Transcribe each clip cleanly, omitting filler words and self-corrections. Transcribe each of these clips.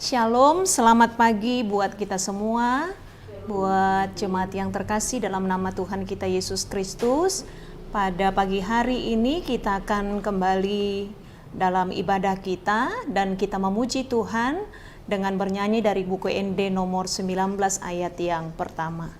Shalom, selamat pagi buat kita semua, buat jemaat yang terkasih dalam nama Tuhan kita Yesus Kristus. Pada pagi hari ini kita akan kembali dalam ibadah kita dan kita memuji Tuhan dengan bernyanyi dari buku ND nomor 19 ayat yang pertama.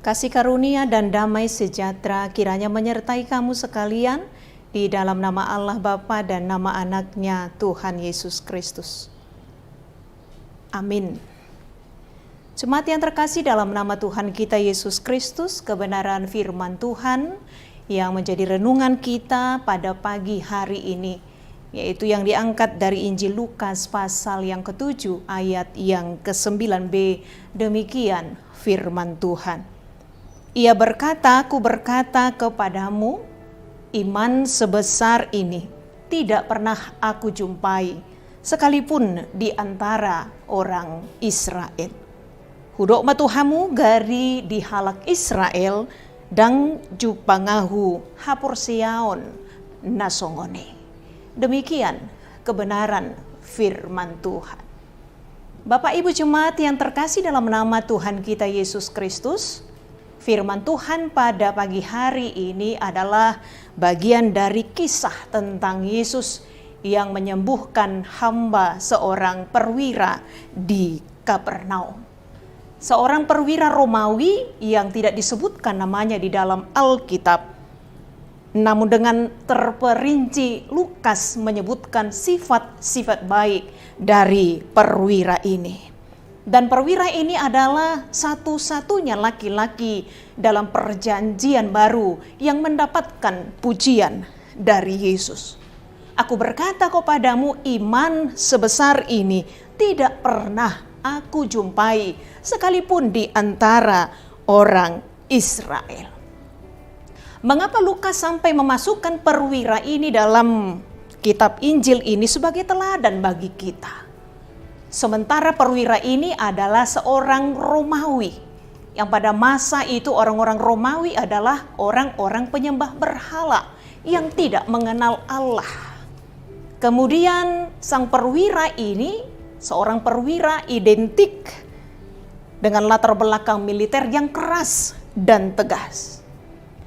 Kasih karunia dan damai sejahtera kiranya menyertai kamu sekalian di dalam nama Allah Bapa dan nama anaknya Tuhan Yesus Kristus. Amin. Jemaat yang terkasih dalam nama Tuhan kita Yesus Kristus, kebenaran firman Tuhan yang menjadi renungan kita pada pagi hari ini, yaitu yang diangkat dari Injil Lukas pasal yang ke-7 ayat yang ke-9b. Demikian firman Tuhan. Ia berkata, "Aku berkata kepadamu, iman sebesar ini tidak pernah aku jumpai, sekalipun di antara orang Israel. Hudok matuhamu gari di halak Israel, dan jupangahu hapur siaon nasongone." Demikian kebenaran firman Tuhan. Bapak Ibu jemaat yang terkasih dalam nama Tuhan kita Yesus Kristus, firman Tuhan pada pagi hari ini adalah bagian dari kisah tentang Yesus yang menyembuhkan hamba seorang perwira di Kapernaum. Seorang perwira Romawi yang tidak disebutkan namanya di dalam Alkitab. Namun dengan terperinci Lukas menyebutkan sifat-sifat baik dari perwira ini. Dan perwira ini adalah satu-satunya laki-laki dalam perjanjian baru yang mendapatkan pujian dari Yesus. "Aku berkata kepadamu, iman sebesar ini tidak pernah aku jumpai, sekalipun di antara orang Israel." Mengapa Lukas sampai memasukkan perwira ini dalam kitab Injil ini sebagai teladan bagi kita? Sementara perwira ini adalah seorang Romawi, yang pada masa itu orang-orang Romawi adalah orang-orang penyembah berhala yang tidak mengenal Allah. Kemudian sang perwira ini, seorang perwira identik dengan latar belakang militer yang keras dan tegas.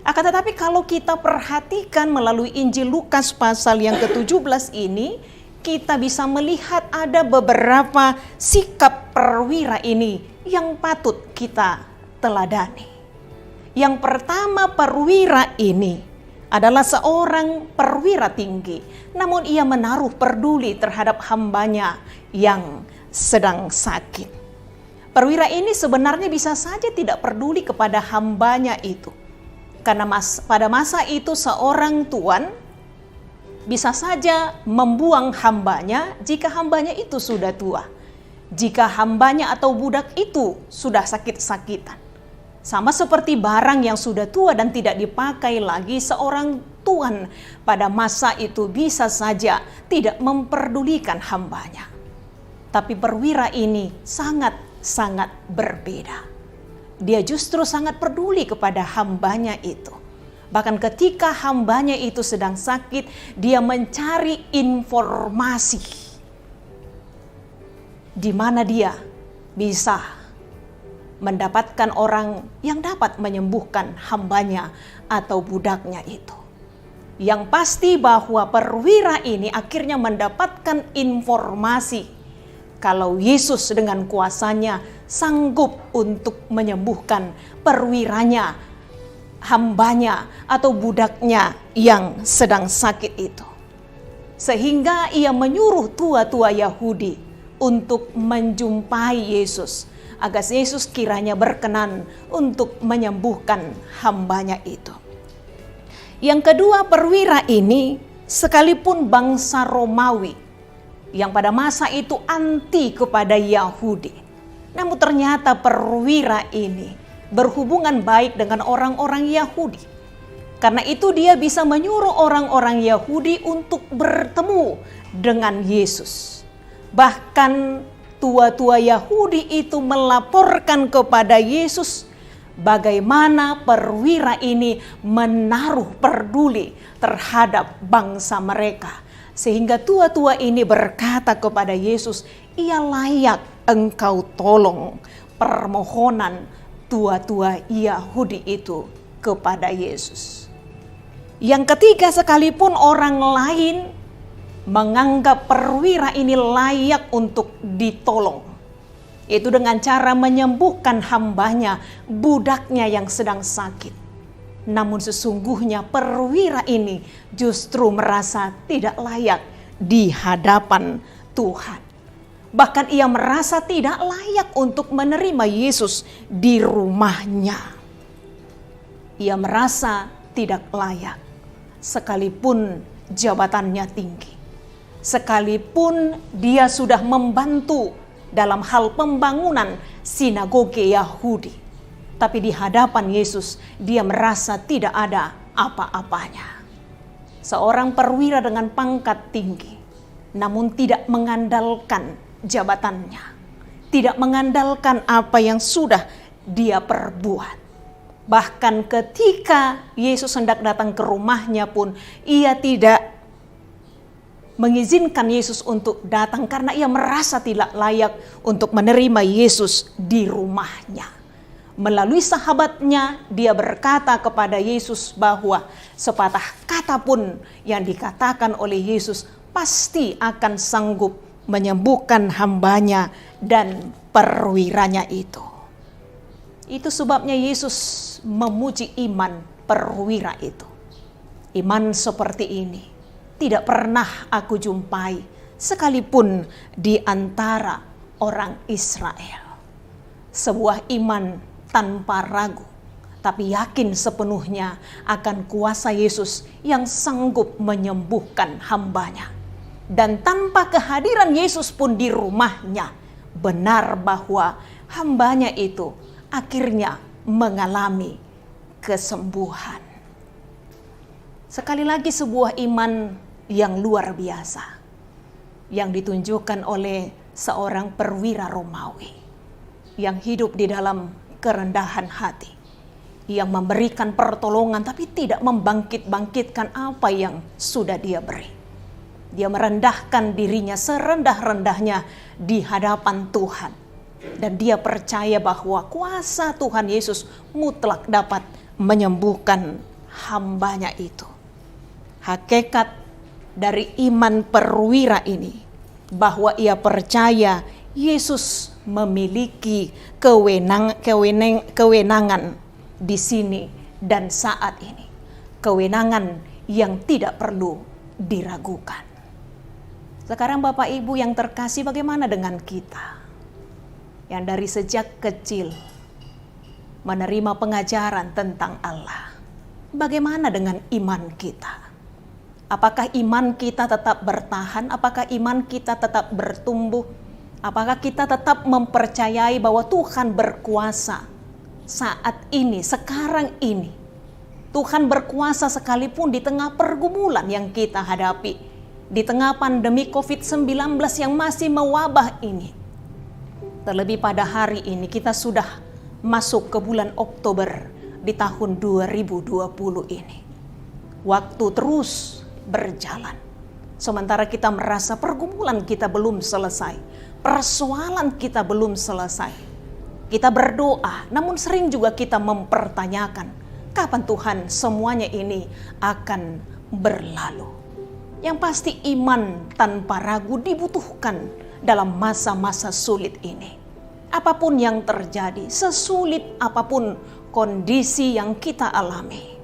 Akan tetapi kalau kita perhatikan melalui Injil Lukas pasal yang ke-17 ini, kita bisa melihat ada beberapa sikap perwira ini yang patut kita teladani. Yang pertama, perwira ini adalah seorang perwira tinggi, namun ia menaruh peduli terhadap hambanya yang sedang sakit. Perwira ini sebenarnya bisa saja tidak peduli kepada hambanya itu, karena pada masa itu seorang tuan bisa saja membuang hambanya jika hambanya itu sudah tua. Jika hambanya atau budak itu sudah sakit-sakitan. Sama seperti barang yang sudah tua dan tidak dipakai lagi, seorang tuan pada masa itu bisa saja tidak memperdulikan hambanya. Tapi perwira ini sangat-sangat berbeda. Dia justru sangat peduli kepada hambanya itu. Bahkan ketika hambanya itu sedang sakit, dia mencari informasi di mana dia bisa mendapatkan orang yang dapat menyembuhkan hambanya atau budaknya itu. Yang pasti bahwa perwira ini akhirnya mendapatkan informasi kalau Yesus dengan kuasanya sanggup untuk menyembuhkan perwiranya, hambanya atau budaknya yang sedang sakit itu. Sehingga ia menyuruh tua-tua Yahudi untuk menjumpai Yesus, agar Yesus kiranya berkenan untuk menyembuhkan hambanya itu. Yang kedua, perwira ini sekalipun bangsa Romawi yang pada masa itu anti kepada Yahudi, namun ternyata perwira ini berhubungan baik dengan orang-orang Yahudi. Karena itu dia bisa menyuruh orang-orang Yahudi untuk bertemu dengan Yesus. Bahkan tua-tua Yahudi itu melaporkan kepada Yesus bagaimana perwira ini menaruh peduli terhadap bangsa mereka. Sehingga tua-tua ini berkata kepada Yesus, ia layak engkau tolong permohonan tua-tua Yahudi itu kepada Yesus. Yang ketiga, sekalipun orang lain menganggap perwira ini layak untuk ditolong, yaitu dengan cara menyembuhkan hambanya, budaknya yang sedang sakit. Namun sesungguhnya perwira ini justru merasa tidak layak di hadapan Tuhan. Bahkan ia merasa tidak layak untuk menerima Yesus di rumahnya. Ia merasa tidak layak, sekalipun jabatannya tinggi, sekalipun dia sudah membantu dalam hal pembangunan sinagoge Yahudi, tapi di hadapan Yesus dia merasa tidak ada apa-apanya. Seorang perwira dengan pangkat tinggi, namun tidak mengandalkan jabatannya, tidak mengandalkan apa yang sudah dia perbuat. Bahkan ketika Yesus hendak datang ke rumahnya pun, ia tidak mengizinkan Yesus untuk datang karena ia merasa tidak layak untuk menerima Yesus di rumahnya. Melalui sahabatnya, dia berkata kepada Yesus bahwa sepatah kata pun yang dikatakan oleh Yesus pasti akan sanggup menyembuhkan hambanya dan perwiranya itu. Itu sebabnya Yesus memuji iman perwira itu. Iman seperti ini tidak pernah aku jumpai sekalipun di antara orang Israel. Sebuah iman tanpa ragu, tapi yakin sepenuhnya akan kuasa Yesus yang sanggup menyembuhkan hambanya. Dan tanpa kehadiran Yesus pun di rumahnya, benar bahwa hambanya itu akhirnya mengalami kesembuhan. Sekali lagi sebuah iman yang luar biasa yang ditunjukkan oleh seorang perwira Romawi yang hidup di dalam kerendahan hati, yang memberikan pertolongan tapi tidak membangkit-bangkitkan apa yang sudah dia beri. Dia merendahkan dirinya serendah-rendahnya di hadapan Tuhan. Dan dia percaya bahwa kuasa Tuhan Yesus mutlak dapat menyembuhkan hambanya itu. Hakikat dari iman perwira ini bahwa ia percaya Yesus memiliki kewenangan di sini dan saat ini. Kewenangan yang tidak perlu diragukan. Sekarang Bapak Ibu yang terkasih, bagaimana dengan kita? Yang dari sejak kecil menerima pengajaran tentang Allah. Bagaimana dengan iman kita? Apakah iman kita tetap bertahan? Apakah iman kita tetap bertumbuh? Apakah kita tetap mempercayai bahwa Tuhan berkuasa saat ini, sekarang ini? Tuhan berkuasa sekalipun di tengah pergumulan yang kita hadapi, di tengah pandemi COVID-19 yang masih mewabah ini. Terlebih pada hari ini kita sudah masuk ke bulan Oktober di tahun 2020 ini. Waktu terus berjalan. Sementara kita merasa pergumulan kita belum selesai. Persoalan kita belum selesai. Kita berdoa, namun sering juga kita mempertanyakan, kapan Tuhan semuanya ini akan berlalu? Yang pasti iman tanpa ragu dibutuhkan dalam masa-masa sulit ini. Apapun yang terjadi, sesulit apapun kondisi yang kita alami,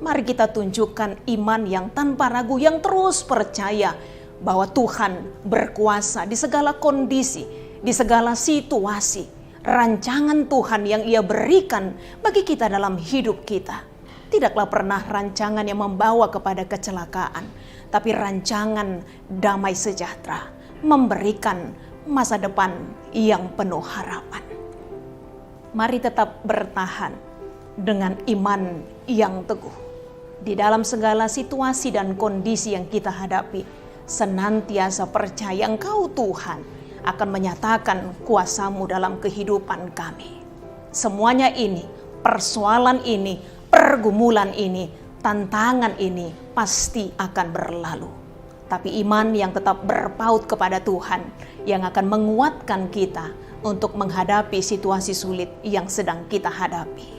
mari kita tunjukkan iman yang tanpa ragu, yang terus percaya bahwa Tuhan berkuasa di segala kondisi, di segala situasi. Rancangan Tuhan yang Ia berikan bagi kita dalam hidup kita tidaklah pernah rancangan yang membawa kepada kecelakaan, tapi rancangan damai sejahtera, memberikan masa depan yang penuh harapan. Mari tetap bertahan dengan iman yang teguh di dalam segala situasi dan kondisi yang kita hadapi. Senantiasa percaya Engkau Tuhan akan menyatakan kuasa-Mu dalam kehidupan kami. Semuanya ini, persoalan ini, pergumulan ini, tantangan ini pasti akan berlalu. Tapi iman yang tetap berpaut kepada Tuhan yang akan menguatkan kita untuk menghadapi situasi sulit yang sedang kita hadapi.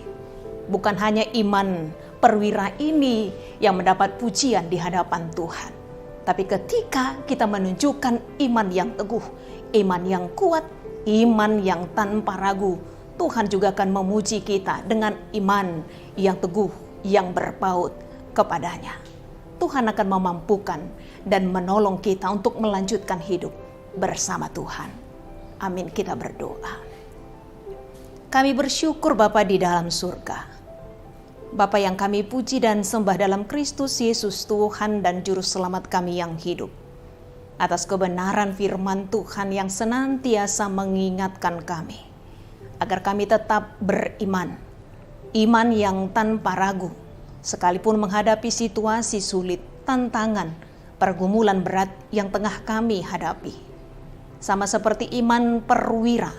Bukan hanya iman perwira ini yang mendapat pujian di hadapan Tuhan, tapi ketika kita menunjukkan iman yang teguh, iman yang kuat, iman yang tanpa ragu, Tuhan juga akan memuji kita dengan iman yang teguh, yang berpaut kepadanya. Tuhan akan memampukan dan menolong kita untuk melanjutkan hidup bersama Tuhan. Amin, kita berdoa. Kami bersyukur Bapa di dalam surga. Bapa yang kami puji dan sembah dalam Kristus Yesus Tuhan dan Juru Selamat kami yang hidup. Atas kebenaran firman Tuhan yang senantiasa mengingatkan kami, agar kami tetap beriman. Iman yang tanpa ragu, sekalipun menghadapi situasi sulit, tantangan, pergumulan berat yang tengah kami hadapi. Sama seperti iman perwira,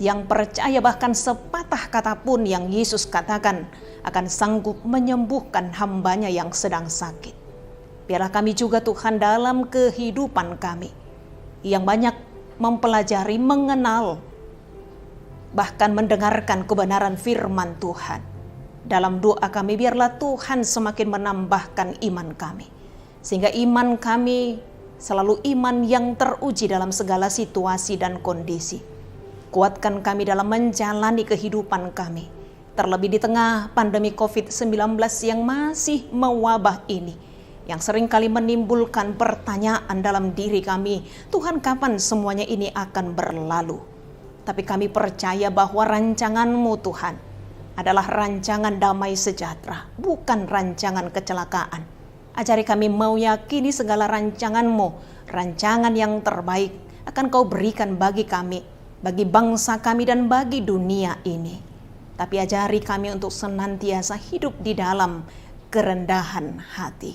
yang percaya bahkan sepatah kata pun yang Yesus katakan akan sanggup menyembuhkan hamba-Nya yang sedang sakit. Biarlah kami juga Tuhan dalam kehidupan kami yang banyak mempelajari, mengenal, bahkan mendengarkan kebenaran firman Tuhan. Dalam doa kami biarlah Tuhan semakin menambahkan iman kami, sehingga iman kami selalu iman yang teruji dalam segala situasi dan kondisi. Kuatkan kami dalam menjalani kehidupan kami, terlebih di tengah pandemi COVID-19 yang masih mewabah ini, yang seringkali menimbulkan pertanyaan dalam diri kami, Tuhan kapan semuanya ini akan berlalu? Tapi kami percaya bahwa rancangan-Mu Tuhan adalah rancangan damai sejahtera, bukan rancangan kecelakaan. Ajari kami mau yakini segala rancangan-Mu, rancangan yang terbaik akan Kau berikan bagi kami, bagi bangsa kami dan bagi dunia ini. Tapi ajari kami untuk senantiasa hidup di dalam kerendahan hati.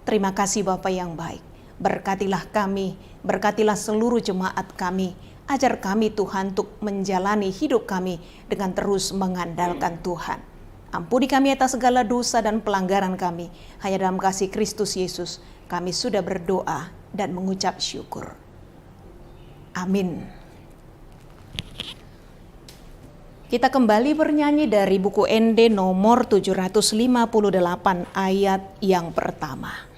Terima kasih Bapa yang baik. Berkatilah kami, berkatilah seluruh jemaat kami. Ajar kami Tuhan untuk menjalani hidup kami dengan terus mengandalkan Tuhan. Ampuni kami atas segala dosa dan pelanggaran kami. Hanya dalam kasih Kristus Yesus kami sudah berdoa dan mengucap syukur. Amin. Kita kembali bernyanyi dari buku ND nomor 758 ayat yang pertama.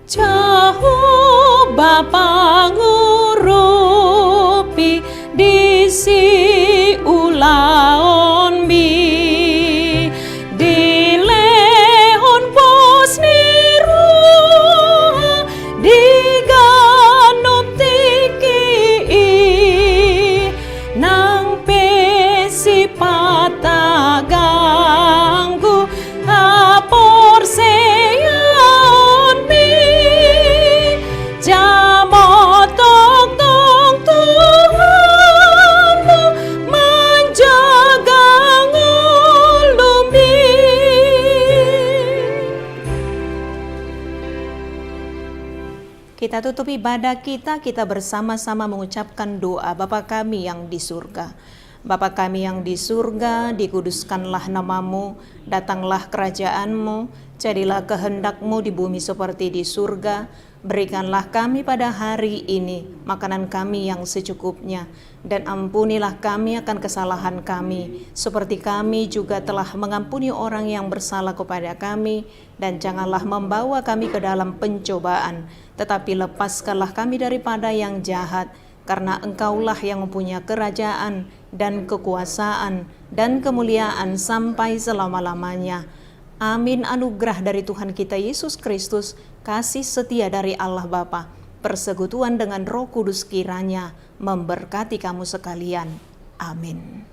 Jauh Bapa ngurupi di si ulaon mi di lehon pos niru di ganup tiki nang pesi patah ganggu apor seyaon mi jamoto Kita tutup ibadah kita bersama-sama mengucapkan doa Bapa kami yang di surga. Bapa kami yang di surga, dikuduskanlah namamu, datanglah kerajaanmu, jadilah kehendakmu di bumi seperti di surga. Berikanlah kami pada hari ini makanan kami yang secukupnya, dan ampunilah kami akan kesalahan kami, seperti kami juga telah mengampuni orang yang bersalah kepada kami. Dan janganlah membawa kami ke dalam pencobaan, tetapi lepaskanlah kami daripada yang jahat, karena Engkaulah yang mempunyai kerajaan dan kekuasaan dan kemuliaan sampai selama-lamanya. Amin. Anugerah dari Tuhan kita Yesus Kristus, kasih setia dari Allah Bapa, persekutuan dengan Roh Kudus kiranya memberkati kamu sekalian. Amin.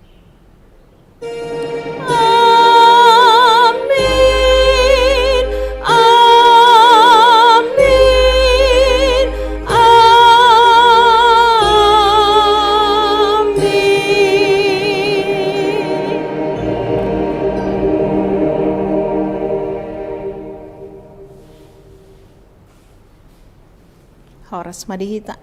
Horas Madihita.